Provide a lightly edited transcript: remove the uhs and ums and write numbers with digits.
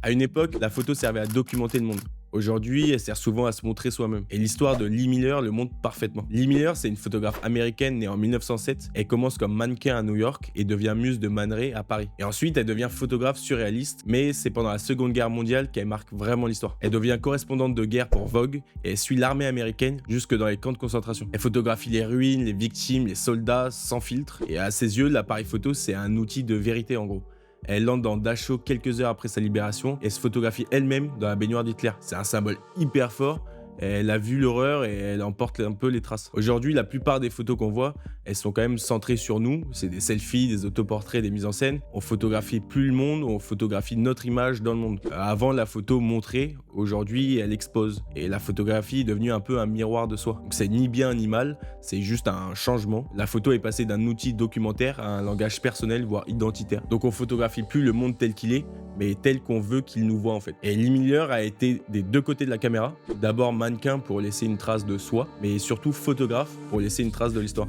À une époque, la photo servait à documenter le monde. Aujourd'hui, elle sert souvent à se montrer soi-même. Et l'histoire de Lee Miller le montre parfaitement. Lee Miller, c'est une photographe américaine née en 1907. Elle commence comme mannequin à New York et devient muse de Man Ray à Paris. Et ensuite, elle devient photographe surréaliste, mais c'est pendant la Seconde Guerre mondiale qu'elle marque vraiment l'histoire. Elle devient correspondante de guerre pour Vogue et elle suit l'armée américaine jusque dans les camps de concentration. Elle photographie les ruines, les victimes, les soldats sans filtre. Et à ses yeux, l'appareil photo, c'est un outil de vérité en gros. Elle entre dans Dachau quelques heures après sa libération et se photographie elle-même dans la baignoire d'Hitler. C'est un symbole hyper fort. Elle a vu l'horreur et elle en porte un peu les traces. Aujourd'hui, la plupart des photos qu'on voit, elles sont quand même centrées sur nous. C'est des selfies, des autoportraits, des mises en scène. On photographie plus le monde, on photographie notre image dans le monde. Avant, la photo montrait, aujourd'hui, elle expose. Et la photographie est devenue un peu un miroir de soi. Donc c'est ni bien ni mal, c'est juste un changement. La photo est passée d'un outil documentaire à un langage personnel, voire identitaire. Donc on photographie plus le monde tel qu'il est, mais tel qu'on veut qu'il nous voit en fait. Et Lee Miller a été des deux côtés de la caméra. D'abord mannequin pour laisser une trace de soi, mais surtout photographe pour laisser une trace de l'histoire.